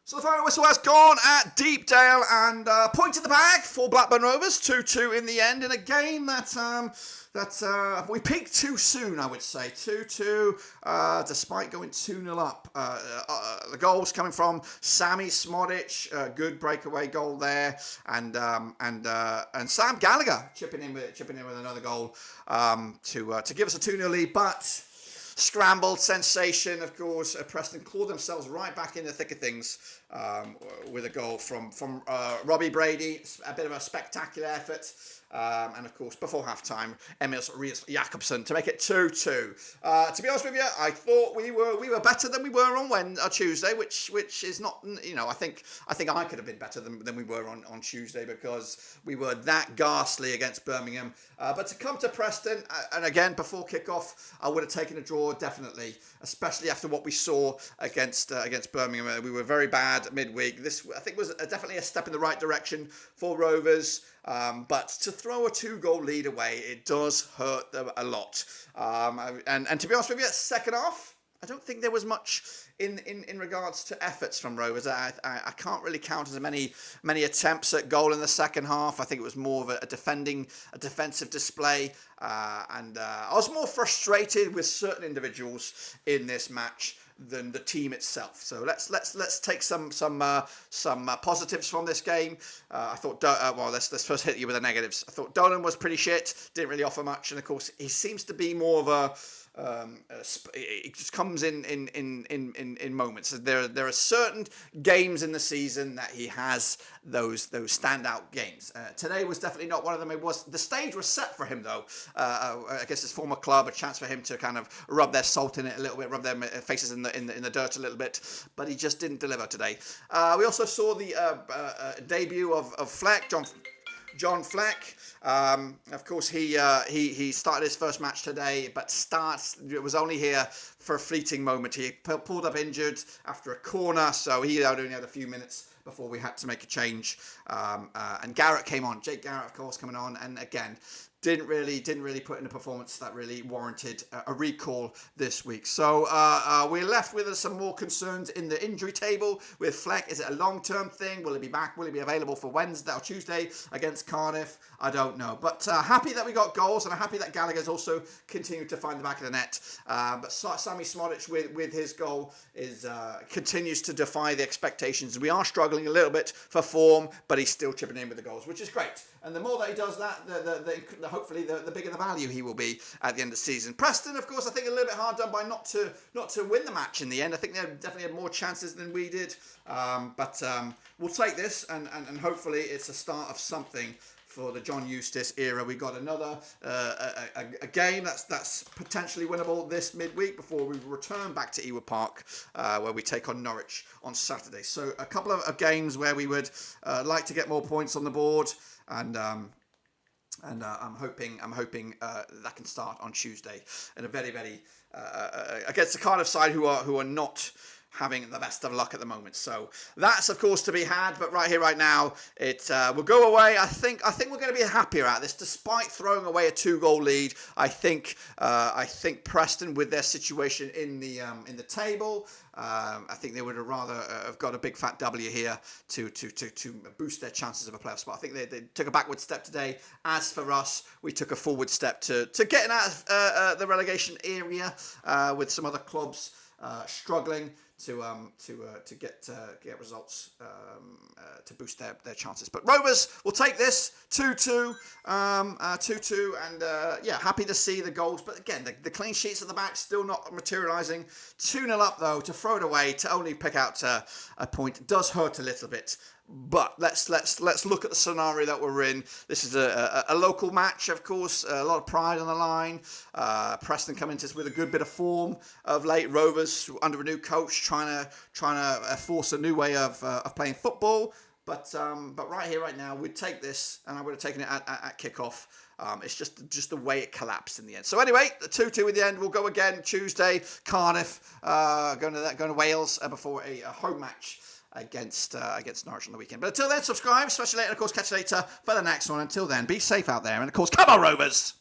So the final whistle has gone at Deepdale and point in the bag for Blackburn Rovers, 2-2 in the end in a game that we peaked too soon, I would say. 2-2, despite going 2-0 up. The goals coming from Sammy Smodic, good breakaway goal there, and Sam Gallagher chipping in with another goal to give us a 2-0 lead, but scrambled sensation, of course. Preston clawed themselves right back in the thick of things with a goal from Robbie Brady. A bit of a spectacular effort. And of course, before half-time, Emils Jakobsen to make it 2-2. To be honest with you, I thought we were better than we were on Tuesday, which is not, I think I could have been better than we were on Tuesday because we were that ghastly against Birmingham. But to come to Preston, and again before kickoff, I would have taken a draw definitely, especially after what we saw against Birmingham. We were very bad midweek. This, I think, was definitely a step in the right direction for Rovers. But to throw a 2-goal lead away, it does hurt them a lot. And to be honest with you, second half, I don't think there was much in regards to efforts from Rovers. I can't really count as many attempts at goal in the second half. I think it was more of a defensive display. And I was more frustrated with certain individuals in this match than the team itself. So let's take some positives from this game. I thought let's first hit you with the negatives. I thought Dolan was pretty shit, didn't really offer much, and of course he seems to be more of a it just comes in moments. There are certain games in the season that he has those standout games. Today was definitely not one of them. The stage was set for him though. I guess his former club, a chance for him to kind of rub their salt in it a little bit, rub their faces in the dirt a little bit, but he just didn't deliver today. We also saw the debut of Fleck, John Fleck. Of course, he started his first match today, but it was only here for a fleeting moment. He pulled up injured after a corner, so he only had a few minutes before we had to make a change. And Garrett came on. Jake Garrett, of course, coming on, and again, didn't really put in a performance that really warranted a recall this week. So we're left with some more concerns in the injury table with Fleck. Is it a long-term thing? Will he be back? Will he be available for Wednesday or Tuesday against Cardiff? I don't know. But happy that we got goals, and I'm happy that Gallagher's also continued to find the back of the net. But Sammy Smodic with his goal continues to defy the expectations. We are struggling a little bit for form, but he's still chipping in with the goals, which is great. And the more that he does that, hopefully the bigger the value he will be at the end of the season. Preston, of course, I think a little bit hard done by not to win the match in the end. I think they definitely had more chances than we did. But we'll take this, and hopefully it's a start of something for the John Eustace era. We got another a game that's potentially winnable this midweek before we return back to Ewood Park, where we take on Norwich on Saturday. So a couple of games where we would like to get more points on the board, and I'm hoping that can start on Tuesday in a very against the Cardiff side who are not having the best of luck at the moment. So that's of course to be had, but right here, right now, it will go away. I think we're going to be happier at this, despite throwing away a 2-goal lead. I think Preston, with their situation in the table, I think they would have rather have got a big fat W here to boost their chances of a playoff spot. I think they took a backward step today. As for us, we took a forward step to getting out of the relegation area with some other clubs struggling to get results to boost their chances. But Rovers will take this 2-2, and happy to see the goals. But again, the clean sheets at the back still not materialising. 2-0 up though, to throw it away, to only pick out a point does hurt a little bit. But let's look at the scenario that we're in. This is a local match, of course, a lot of pride on the line. Preston come into this with a good bit of form of late. Rovers under a new coach trying to force a new way of playing football. But right here, right now, we'd take this, and I would have taken it at kickoff. It's just the way it collapsed in the end. So anyway, the 2-2 in the end. We'll go again Tuesday. Cardiff going to Wales before a home match against Norwich on the weekend. But until then, subscribe, especially later, and of course, catch you later for the next one. Until then, be safe out there, and of course, come on, Rovers!